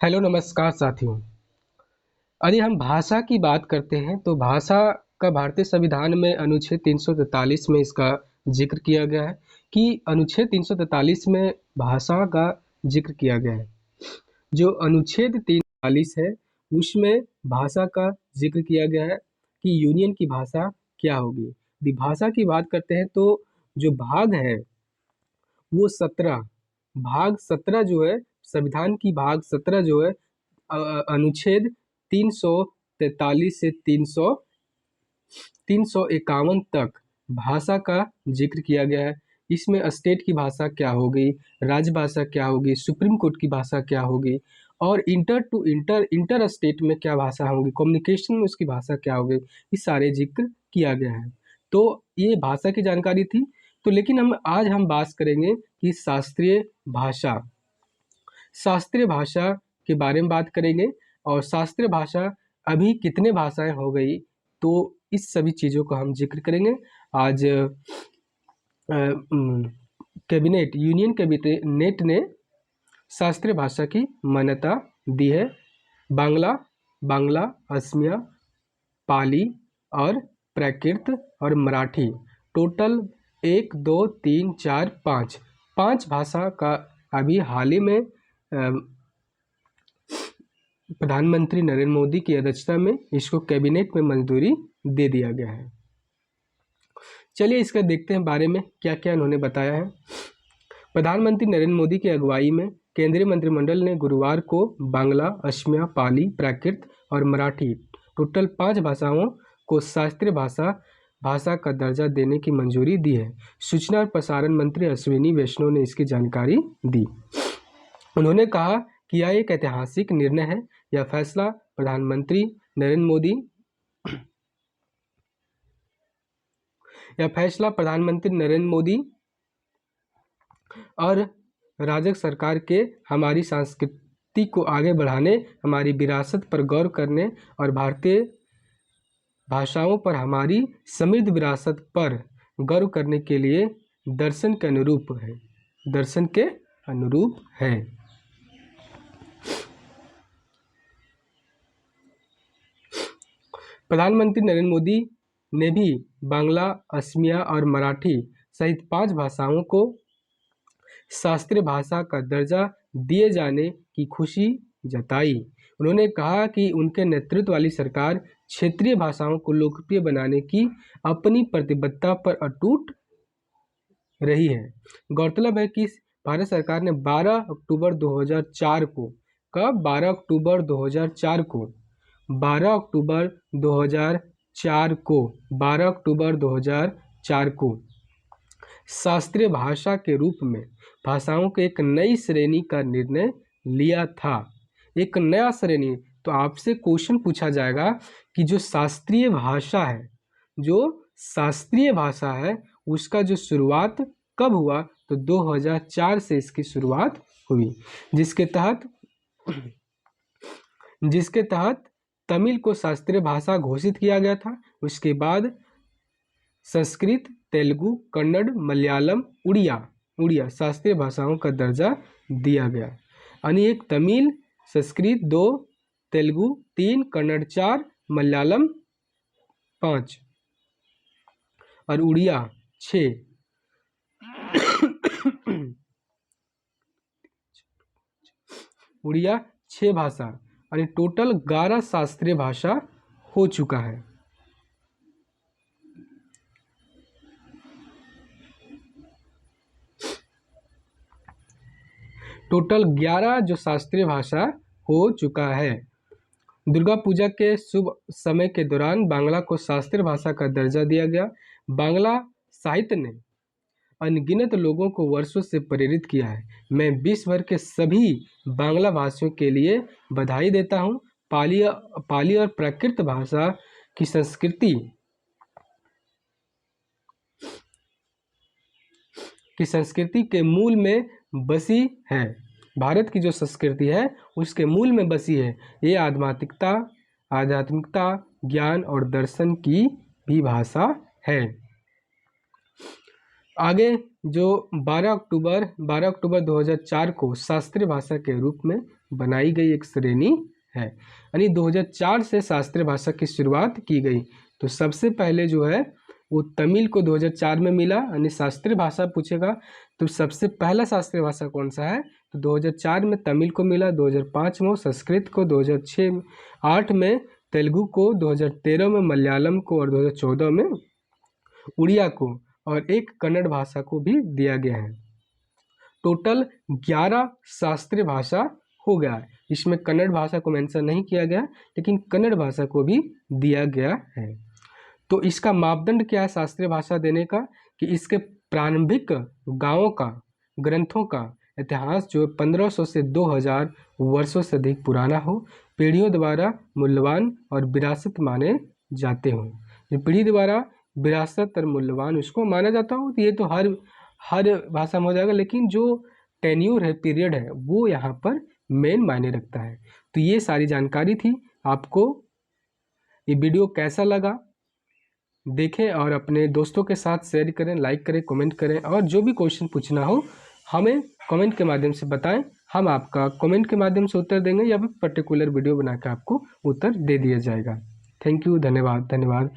Hello नमस्कार साथियों। यदि हम भाषा की बात करते हैं तो भाषा का भारतीय संविधान में अनुच्छेद 343 में इसका जिक्र किया गया है कि अनुच्छेद 343 में भाषा का जिक्र किया गया है। जो अनुच्छेद 343 है उसमें भाषा का जिक्र किया गया है कि यूनियन की भाषा क्या होगी। यदि भाषा की बात करते हैं तो जो भाग है वो 17 भाग 17 जो है, संविधान की भाग 17 जो है अनुच्छेद 343 से 351 तक भाषा का जिक्र किया गया है। इसमें स्टेट की भाषा क्या होगी, राजभाषा क्या होगी, सुप्रीम कोर्ट की भाषा क्या होगी और inter to inter inter state में क्या भाषा होगी, कम्युनिकेशन में उसकी भाषा क्या होगी, ये सारे जिक्र किया गया है। तो ये भाषा की जानकारी थी। तो लेकिन आज हम बात करेंगे कि शास्त्रीय भाषा के बारे में बात करेंगे और शास्त्रीय भाषा अभी कितने भाषाएं हो गई, तो इस सभी चीज़ों का हम जिक्र करेंगे। आज यूनियन कैबिनेट ने शास्त्रीय भाषा की मान्यता दी है। बांग्ला, असमिया, पाली और प्राकृत और मराठी, टोटल 1 2 3 4 5 भाषा का अभी हाल ही में प्रधानमंत्री नरेंद्र मोदी की अध्यक्षता में इसको कैबिनेट में मंजूरी दे दिया गया है। चलिए इसका देखते हैं बारे में क्या क्या उन्होंने बताया है। प्रधानमंत्री नरेंद्र मोदी की अगुवाई में केंद्रीय मंत्रिमंडल ने गुरुवार को बांग्ला, असमिया, पाली, प्राकृत और मराठी, टोटल 5 भाषाओं को शास्त्रीय भाषा का दर्जा देने की मंजूरी दी है। सूचना और प्रसारण मंत्री अश्विनी वैष्णव ने इसकी जानकारी दी। उन्होंने कहा कि यह एक ऐतिहासिक निर्णय है। यह फैसला प्रधानमंत्री नरेंद्र मोदी और राज्य सरकार के हमारी संस्कृति को आगे बढ़ाने, हमारी विरासत पर गौर करने और भारतीय भाषाओं पर हमारी समृद्ध विरासत पर गौर करने के लिए दर्शन के अनुरूप है। प्रधानमंत्री नरेंद्र मोदी ने भी बांग्ला, असमिया और मराठी सहित 5 भाषाओं को शास्त्रीय भाषा का दर्जा दिए जाने की खुशी जताई। उन्होंने कहा कि उनके नेतृत्व वाली सरकार क्षेत्रीय भाषाओं को लोकप्रिय बनाने की अपनी प्रतिबद्धता पर अटूट रही है। गौरतलब है कि भारत सरकार ने 12 अक्टूबर 2004 को 12 अक्टूबर 2004 को 12 अक्टूबर 2004 को शास्त्रीय भाषा के रूप में भाषाओं के एक नई श्रेणी का निर्णय लिया था। एक नया श्रेणी, तो आपसे क्वेश्चन पूछा जाएगा कि जो शास्त्रीय भाषा है उसका जो शुरुआत कब हुआ, तो 2004 से इसकी शुरुआत हुई, जिसके तहत तमिल को शास्त्रीय भाषा घोषित किया गया था। उसके बाद संस्कृत, तेलुगु, कन्नड़, मलयालम, उड़िया शास्त्रीय भाषाओं का दर्जा दिया गया। यानी एक तमिल, संस्कृत 2, तेलुगु 3, कन्नड़ 4, मलयालम 5 और उड़िया 6 उड़िया 6 भाषा, यानी टोटल 11 शास्त्रीय भाषा हो चुका है। टोटल 11 जो शास्त्रीय भाषा हो चुका है। दुर्गा पूजा के शुभ समय के दौरान बांग्ला को शास्त्रीय भाषा का दर्जा दिया गया। बांग्ला साहित्य ने अनगिनत लोगों को वर्षों से प्रेरित किया है। मैं विश्व भर के सभी बांग्ला भाषियों के लिए बधाई देता हूँ। पाली और प्राकृत भाषा की संस्कृति के मूल में बसी है। भारत की जो संस्कृति है उसके मूल में बसी है। ये आध्यात्मिकता, ज्ञान और दर्शन की भी भाषा है। आगे जो 12 अक्टूबर 2004 को शास्त्रीय भाषा के रूप में बनाई गई एक श्रेणी है। यानी 2004 से शास्त्रीय भाषा की शुरुआत की गई। तो सबसे पहले जो है वो तमिल को 2004 में मिला। यानी शास्त्रीय भाषा पूछेगा तो सबसे पहला शास्त्रीय भाषा कौन सा है, तो 2004 में तमिल को मिला, 2005 में संस्कृत को, 2008 में तेलुगु को, 2013 में मलयालम को और 2014 में उड़िया को और एक कन्नड़ भाषा को भी दिया गया है। टोटल 11 शास्त्रीय भाषा हो गया है। इसमें कन्नड़ भाषा को मेंशन नहीं किया गया, लेकिन कन्नड़ भाषा को भी दिया गया है। तो इसका मापदंड क्या है शास्त्रीय भाषा देने का, कि इसके प्रारंभिक गांवों का, ग्रंथों का इतिहास जो 1500 से 2000 वर्षों से अधिक पुराना हो, पीढ़ियों द्वारा मूल्यवान और विरासत माने जाते हों। जो पीढ़ी द्वारा विरासत और मूल्यवान उसको माना जाता हो, तो ये तो हर भाषा में हो जाएगा, लेकिन जो टेन्यूर है, पीरियड है, वो यहाँ पर मेन मायने रखता है। तो ये सारी जानकारी थी। आपको ये वीडियो कैसा लगा देखें और अपने दोस्तों के साथ शेयर करें, लाइक करें, कमेंट करें, और जो भी क्वेश्चन पूछना हो हमें कमेंट के माध्यम से बताएं। हम आपका कमेंट के माध्यम से उत्तर देंगे या फिर पर्टिकुलर वीडियो बनाकर आपको उत्तर दे दिया जाएगा। थैंक यू, धन्यवाद।